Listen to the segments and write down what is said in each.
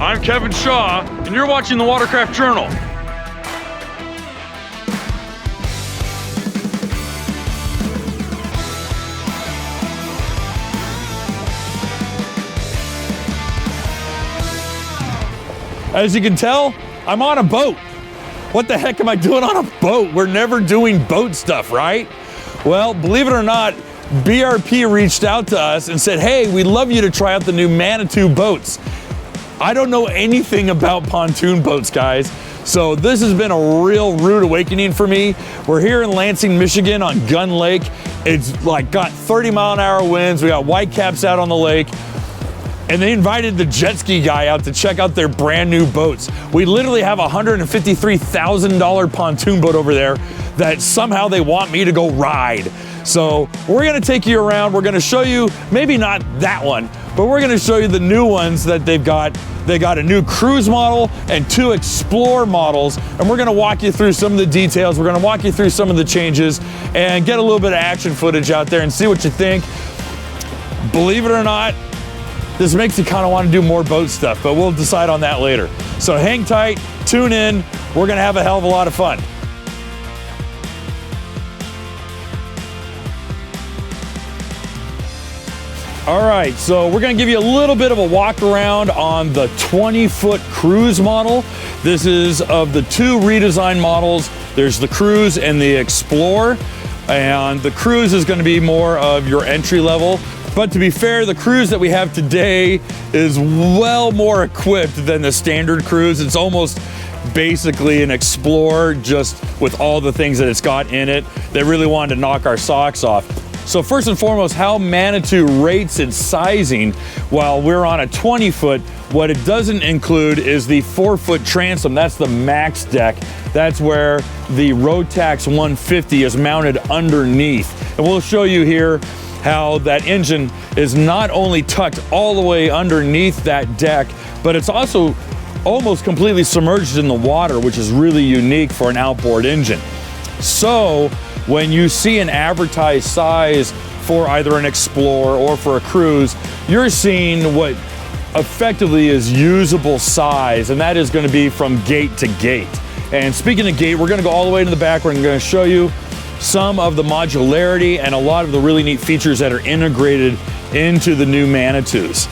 I'm Kevin Shaw, and you're watching the Watercraft Journal. As you can tell, I'm on a boat. What the heck am I doing on a boat? We're never doing boat stuff, right? Well, believe it or not, BRP reached out to us and said, hey, we'd love you to try out the new Manitou boats. I don't know anything about pontoon boats, guys. So this has been a real rude awakening for me. We're here in Lansing, Michigan on Gun Lake. It's like got 30-mile-an-hour winds. We got whitecaps out on the lake. And they invited the jet ski guy out to check out their brand new boats. We literally have a $153,000 pontoon boat over there that somehow they want me to go ride. So we're gonna take you around. We're gonna show you, maybe not that one, but we're gonna show you the new ones that they've got. They got a new cruise model and 2 Explore models, and we're gonna walk you through some of the details. We're gonna walk you through some of the changes and get a little bit of action footage out there and see what you think. Believe it or not, this makes you kind of want to do more boat stuff, but we'll decide on that later. So hang tight, tune in. We're gonna have a hell of a lot of fun. All right, so we're gonna give you a little bit of a walk around on the 20-foot cruise model. This is of the 2 redesigned models. There's the Cruise and the Explore, and the Cruise is gonna be more of your entry level. But to be fair, the Cruise that we have today is well more equipped than the standard Cruise. It's almost basically an Explorer, just with all the things that it's got in it. They really wanted to knock our socks off. So first and foremost, how Manitou rates its sizing. While we're on a 20-foot, what it doesn't include is the 4-foot transom. That's the max deck. That's where the Rotax 150 is mounted underneath. And we'll show you here how that engine is not only tucked all the way underneath that deck, but it's also almost completely submerged in the water, which is really unique for an outboard engine. So when you see an advertised size for either an Explorer or for a Cruise, you're seeing what effectively is usable size, and that is going to be from gate to gate. And speaking of gate, we're going to go all the way to the back. We're going to show you some of the modularity and a lot of the really neat features that are integrated into the new Manitous.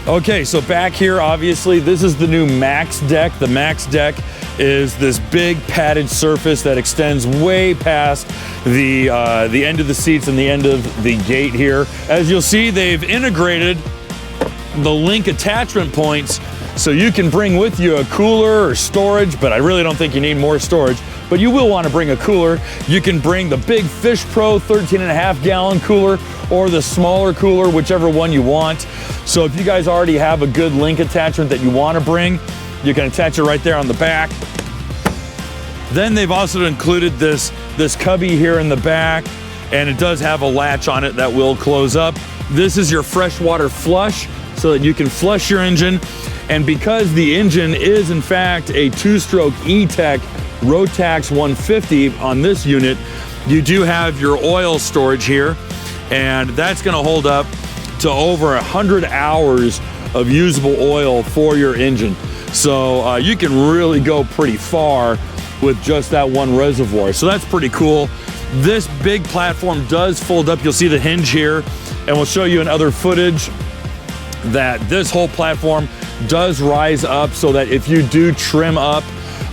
Okay, so back here, obviously, this is the new Max Deck. The Max Deck is this big padded surface that extends way past the end of the seats and the end of the gate here. As you'll see, they've integrated the link attachment points so you can bring with you a cooler or storage, but I really don't think you need more storage, but you will want to bring a cooler. You can bring the big Fish Pro 13.5-gallon cooler or the smaller cooler, whichever one you want. So if you guys already have a good link attachment that you want to bring, you can attach it right there on the back. Then they've also included this cubby here in the back, and it does have a latch on it that will close up. This is your freshwater flush so that you can flush your engine. And because the engine is in fact a 2-stroke E-Tech Rotax 150 on this unit, you do have your oil storage here, and that's gonna hold up to over 100 hours of usable oil for your engine. So you can really go pretty far with just that one reservoir. So that's pretty cool. This big platform does fold up. You'll see the hinge here, and we'll show you in other footage that this whole platform does rise up so that if you do trim up,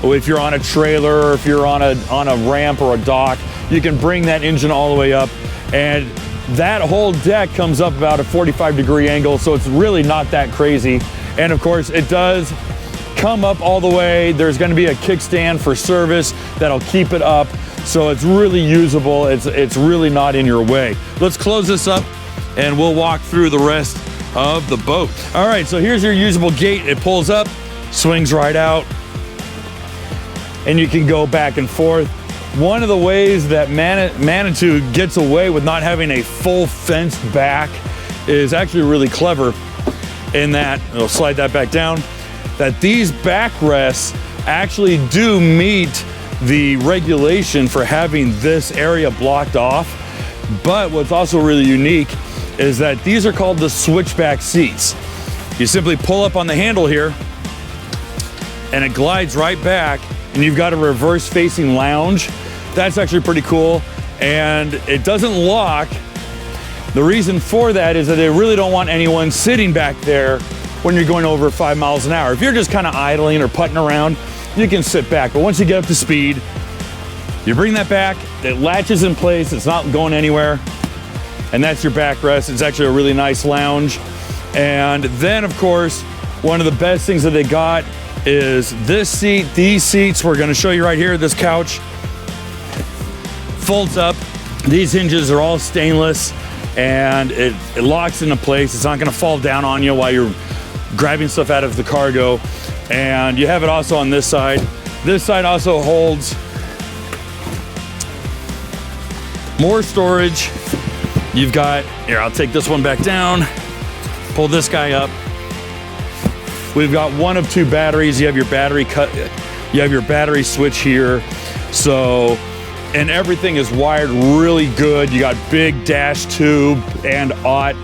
or if you're on a trailer, or if you're on a ramp or a dock, you can bring that engine all the way up, and that whole deck comes up about a 45-degree angle, so it's really not that crazy. And of course, it does come up all the way. There's gonna be a kickstand for service that'll keep it up, so it's really usable. It's really not in your way. Let's close this up and we'll walk through the rest of the boat. All right, so here's your usable gate. It pulls up, swings right out, and you can go back and forth. One of the ways that Manitou gets away with not having a full fenced back is actually really clever in that, we'll slide that back down, that these backrests actually do meet the regulation for having this area blocked off. But what's also really unique is that these are called the Switchback Seats. You simply pull up on the handle here and it glides right back, and you've got a reverse facing lounge. That's actually pretty cool, and it doesn't lock. The reason for that is that they really don't want anyone sitting back there when you're going over 5 miles an hour. If you're just kind of idling or putting around, you can sit back, but once you get up to speed, you bring that back, it latches in place, it's not going anywhere, and that's your backrest. It's actually a really nice lounge. And then, of course, one of the best things that they got is this seat. These seats, we're gonna show you right here, this couch folds up. These hinges are all stainless, and it locks into place. It's not gonna fall down on you while you're grabbing stuff out of the cargo. And you have it also on this side. This side also holds more storage. You've got, here, I'll take this one back down, pull this guy up. We've got one of two batteries. You have your battery you have your battery switch here. So, and everything is wired really good. You got big dash tube and aught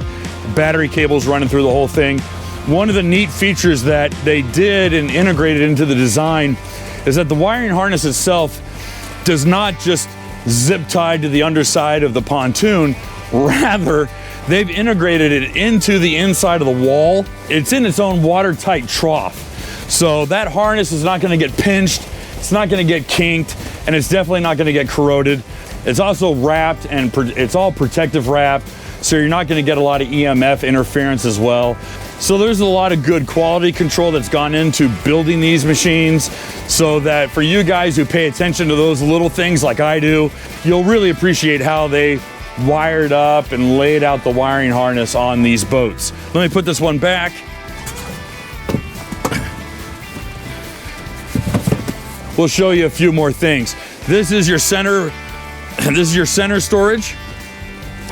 battery cables running through the whole thing. One of the neat features that they did and integrated into the design is that the wiring harness itself does not just zip tied to the underside of the pontoon. Rather, they've integrated it into the inside of the wall. It's in its own watertight trough. So that harness is not gonna get pinched, it's not gonna get kinked, and it's definitely not gonna get corroded. It's also wrapped, and it's all protective wrap, so you're not gonna get a lot of EMF interference as well. So there's a lot of good quality control that's gone into building these machines, so that for you guys who pay attention to those little things like I do, you'll really appreciate how they wired up and laid out the wiring harness on these boats. Let me put this one back. We'll show you a few more things. This is your center storage.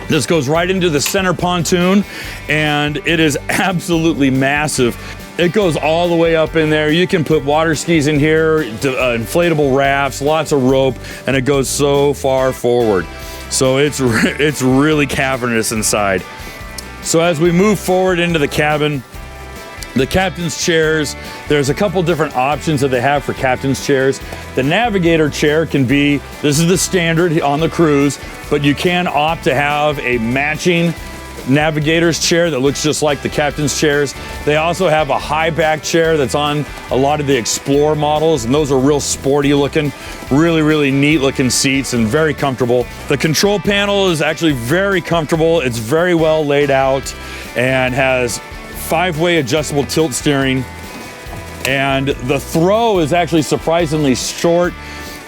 This goes right into the center pontoon, and it is absolutely massive. It goes all the way up in there. You can put water skis in here, inflatable rafts, lots of rope, and it goes so far forward. So it's really cavernous inside. So as we move forward into the cabin, the captain's chairs, there's a couple different options that they have for captain's chairs. The Navigator chair can be, this is the standard on the cruise, but you can opt to have a matching Navigator's chair that looks just like the captain's chairs. They also have a high back chair that's on a lot of the Explore models, and those are real sporty looking, really neat looking seats and very comfortable. The control panel is actually very comfortable. It's very well laid out and has 5-way adjustable tilt steering, and the throw is actually surprisingly short.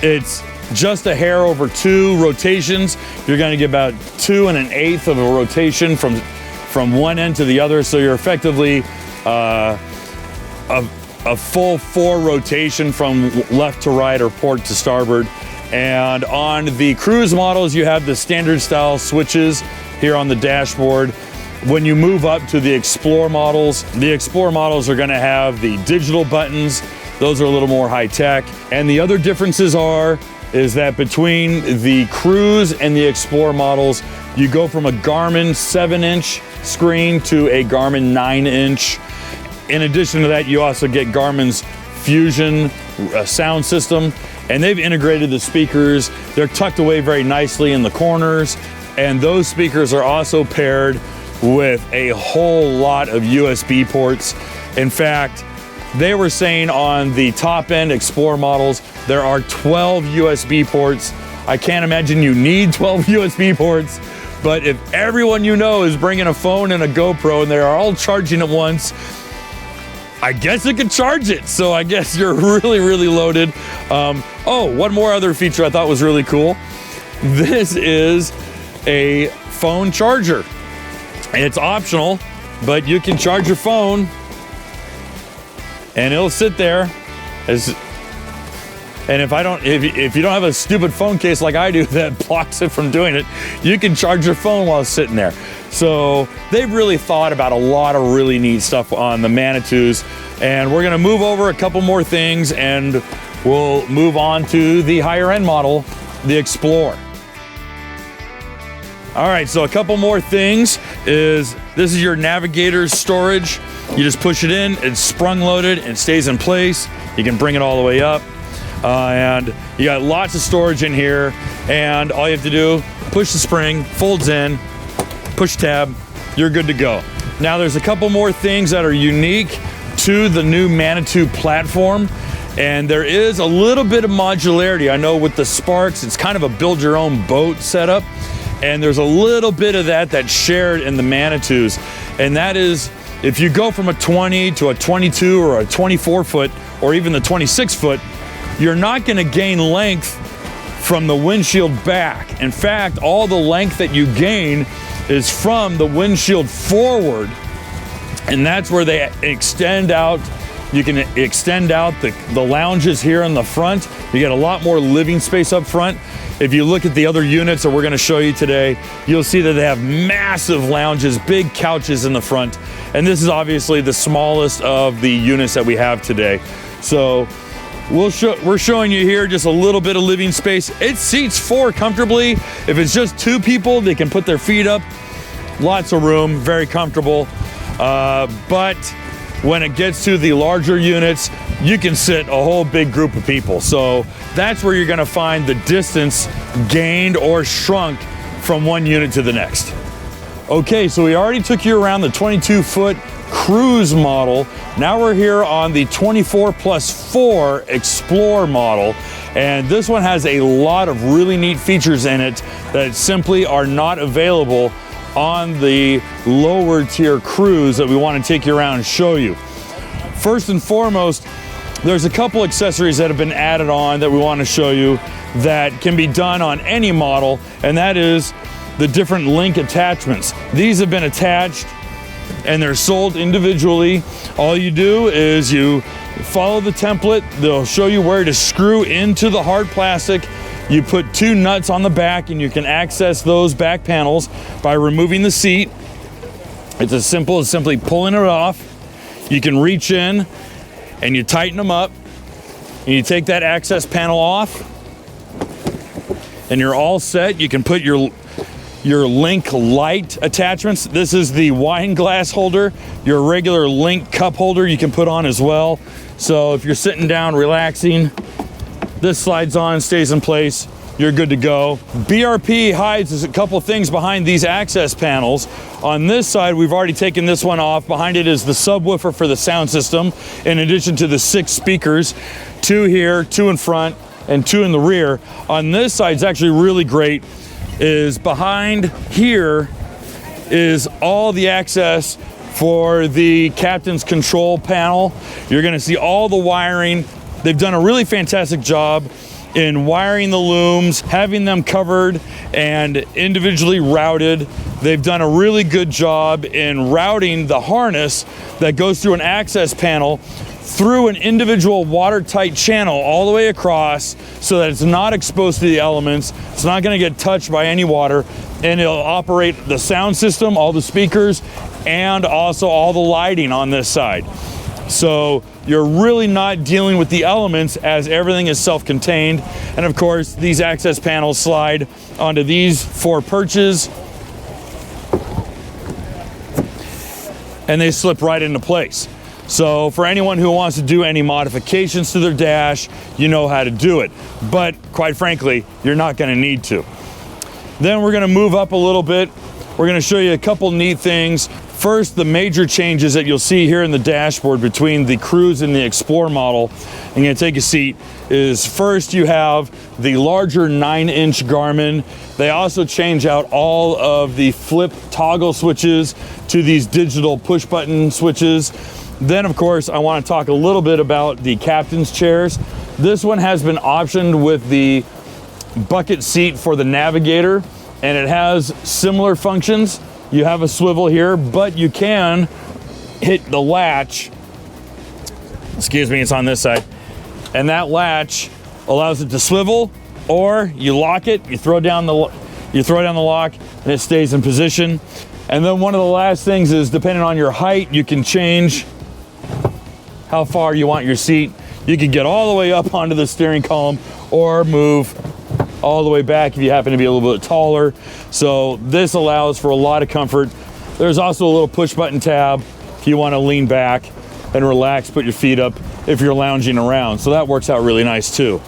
It's just a hair over 2 rotations. You're going to get about 2 1/8 of a rotation from one end to the other, so you're effectively a full 4 rotation from left to right or port to starboard. And on the cruise models, you have the standard style switches here on the dashboard. When you move up to the Explore models are going to have the digital buttons. Those are a little more high tech. And the other differences is that between the Cruise and the Explore models, you go from a Garmin 7-inch screen to a Garmin 9-inch. In addition to that, you also get Garmin's Fusion sound system, and they've integrated the speakers. They're tucked away very nicely in the corners, and those speakers are also paired with a whole lot of USB ports. In fact, they were saying on the top end Explore models, there are 12 USB ports. I can't imagine you need 12 USB ports, but if everyone you know is bringing a phone and a GoPro and they're all charging at once, I guess it could charge it. So I guess you're really loaded. Oh, one more other feature I thought was really cool. This is a phone charger. It's optional, but you can charge your phone and it'll sit there and if you don't have a stupid phone case like I do that blocks it from doing it, you can charge your phone while it's sitting there. So they've really thought about a lot of really neat stuff on the Manitous, and we're gonna move over a couple more things and we'll move on to the higher end model, the Explore. All right, so a couple more things is this is your Navigator Storage. You just push it in, it's sprung loaded, and stays in place. You can bring it all the way up. And you got lots of storage in here, and all you have to do, push the spring, folds in, push tab, you're good to go. Now there's a couple more things that are unique to the new Manitou platform, and there is a little bit of modularity. I know with the Sparks, it's kind of a build your own boat setup, and there's a little bit of that that's shared in the Manitous, and that is if you go from a 20 to a 22 or a 24 foot or even the 26 foot, you're not going to gain length from the windshield back. In fact, all the length that you gain is from the windshield forward, and that's where they extend out. You can extend out the lounges here in the front. You get a lot more living space up front. If you look at the other units that we're going to show you today, you'll see that they have massive lounges, big couches in the front, and this is obviously the smallest of the units that we have today. So we're showing you here just a little bit of living space. It seats 4 comfortably. If it's just 2 people, they can put their feet up. Lots of room, very comfortable. But when it gets to the larger units, you can sit a whole big group of people. So that's where you're gonna find the distance gained or shrunk from one unit to the next. Okay, so we already took you around the 22-foot Cruise model. Now we're here on the 24+4 Explore model, and this one has a lot of really neat features in it that simply are not available on the lower tier Cruise that we want to take you around and show you. First and foremost, there's a couple accessories that have been added on that we want to show you that can be done on any model, and that is the different link attachments. These have been attached and they're sold individually. All you do is you follow the template. They'll show you where to screw into the hard plastic. You put 2 nuts on the back and you can access those back panels by removing the seat. It's as simple as simply pulling it off. You can reach in and you tighten them up and you take that access panel off and you're all set. You can put your link light attachments. This is the wine glass holder. Your regular link cup holder you can put on as well. So if you're sitting down relaxing, this slides on, stays in place, you're good to go. BRP hides a couple things behind these access panels. On this side, we've already taken this one off. Behind it is the subwoofer for the sound system, in addition to the 6 speakers, 2 here, 2 in front, and 2 in the rear. On this side, it's actually really great. Is behind here is all the access for the captain's control panel. You're gonna see all the wiring. They've done a really fantastic job in wiring the looms, having them covered and individually routed. They've done a really good job in routing the harness that goes through an access panel through an individual watertight channel all the way across so that it's not exposed to the elements. It's not going to get touched by any water, and it'll operate the sound system, all the speakers, and also all the lighting on this side. So you're really not dealing with the elements as everything is self-contained. And of course, these access panels slide onto these 4 perches and they slip right into place. So for anyone who wants to do any modifications to their dash, you know how to do it. But quite frankly, you're not going to need to. Then we're going to move up a little bit. We're going to show you a couple neat things. First, the major changes that you'll see here in the dashboard between the Cruise and the Explore model. I'm going to take a seat. Is first you have the larger 9-inch Garmin. They also change out all of the flip toggle switches to these digital push button switches. Then, of course, I want to talk a little bit about the captain's chairs. This one has been optioned with the bucket seat for the Navigator, and it has similar functions. You have a swivel here, but you can hit the latch. Excuse me, it's on this side. And that latch allows it to swivel, or you lock it, you throw down the lock, and it stays in position. And then one of the last things is, depending on your height, you can change how far you want your seat. You can get all the way up onto the steering column or move all the way back if you happen to be a little bit taller. So this allows for a lot of comfort. There's also a little push button tab if you want to lean back and relax, put your feet up if you're lounging around. So that works out really nice too.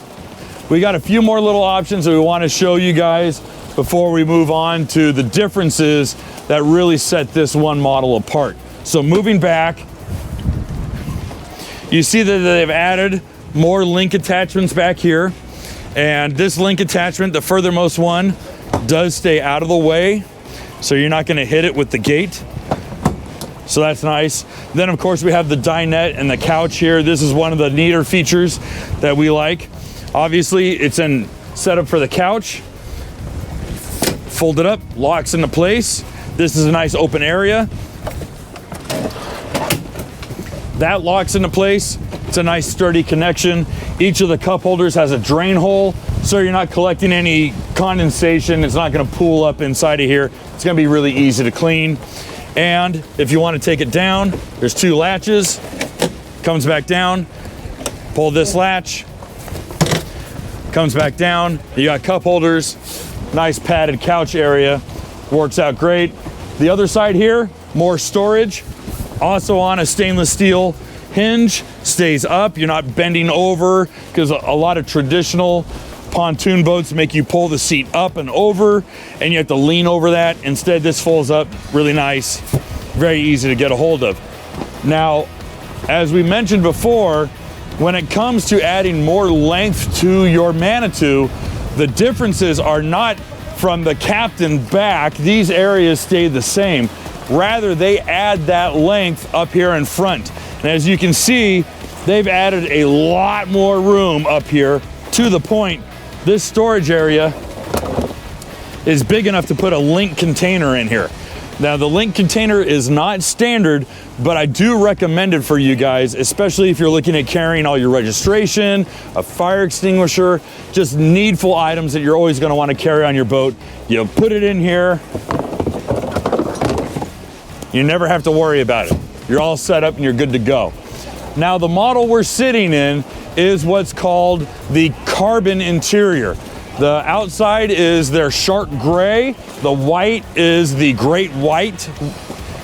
We got a few more little options that we want to show you guys before we move on to the differences that really set this one model apart. So moving back, you see that they've added more link attachments back here. And this link attachment, the furthermost one, does stay out of the way, so you're not going to hit it with the gate. So that's nice. Then of course we have the dinette and the couch here. This is one of the neater features that we like. Obviously it's in setup for the couch. Fold it up, locks into place. This is a nice open area. That locks into place. It's a nice sturdy connection. Each of the cup holders has a drain hole, so you're not collecting any condensation. It's not gonna pool up inside of here. It's gonna be really easy to clean. And if you wanna take it down, there's two latches. Comes back down, pull this latch, comes back down. You got cup holders, nice padded couch area, works out great. The other side here, more storage, also on a stainless steel hinge, stays up. You're not bending over, because a lot of traditional pontoon boats make you pull the seat up and over, and you have to lean over that. Instead, this folds up really nice, very easy to get a hold of. Now, as we mentioned before, when it comes to adding more length to your Manitou, the differences are not from the captain back. These areas stay the same. Rather, they add that length up here in front. And as you can see, they've added a lot more room up here, to the point this storage area is big enough to put a link container in here. Now, the link container is not standard, but I do recommend it for you guys, especially if you're looking at carrying all your registration, a fire extinguisher, just needful items that you're always going to want to carry on your boat. You put it in here, you never have to worry about it. You're all set up and you're good to go. Now, the model we're sitting in is what's called the carbon interior. The outside is their shark gray. The white is the great white.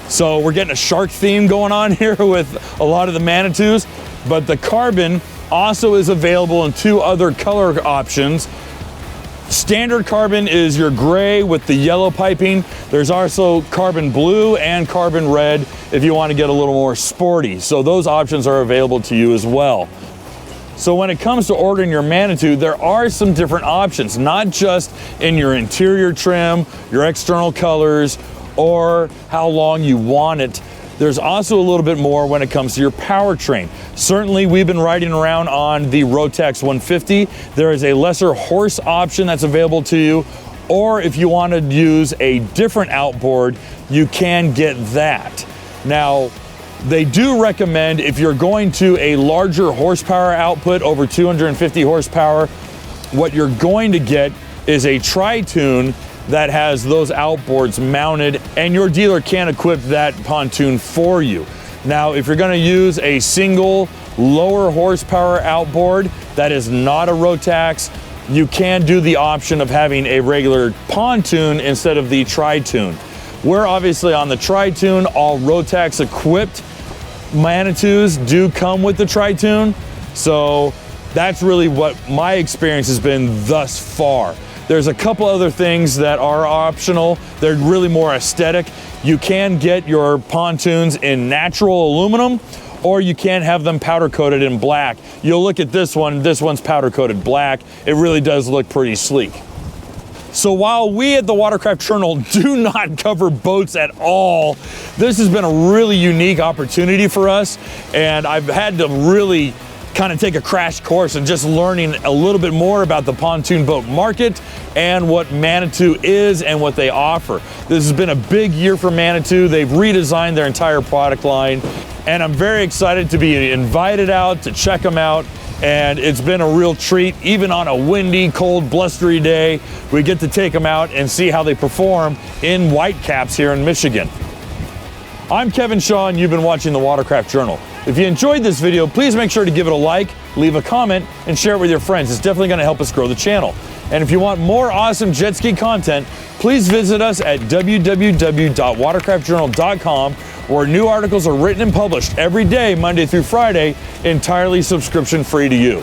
So we're getting a shark theme going on here with a lot of the Manitous. But the carbon also is available in two other color options. Standard carbon is your gray with the yellow piping. There's also carbon blue and carbon red if you want to get a little more sporty. So those options are available to you as well. So when it comes to ordering your Manitou, there are some different options, not just in your interior trim, your external colors, or how long you want it. There's also a little bit more when it comes to your powertrain. Certainly, we've been riding around on the Rotax 150. There is a lesser horse option that's available to you, or if you want to use a different outboard, you can get that. Now, they do recommend, if you're going to a larger horsepower output, over 250 horsepower, what you're going to get is a tritoon that has those outboards mounted, and your dealer can equip that pontoon for you. Now, if you're going to use a single lower horsepower outboard that is not a Rotax, you can do the option of having a regular pontoon instead of the tritoon. We're obviously on the tritoon. All Rotax equipped Manitous do come with the tritoon, so that's really what my experience has been thus far. There's a couple other things that are optional. They're really more aesthetic. You can get your pontoons in natural aluminum, or you can have them powder coated in black. You'll look at this one's powder coated black. It really does look pretty sleek. So while we at the Watercraft Journal do not cover boats at all, this has been a really unique opportunity for us, and I've had to really kind of take a crash course in just learning a little bit more about the pontoon boat market and what Manitou is and what they offer. This has been a big year for Manitou. They've redesigned their entire product line, and I'm very excited to be invited out to check them out. And it's been a real treat. Even on a windy, cold, blustery day, we get to take them out and see how they perform in Whitecaps here in Michigan. I'm Kevin Shaw, and you've been watching the Watercraft Journal. If you enjoyed this video, please make sure to give it a like, leave a comment, and share it with your friends. It's definitely going to help us grow the channel. And if you want more awesome jet ski content, please visit us at www.watercraftjournal.com, where new articles are written and published every day, Monday through Friday, entirely subscription free to you.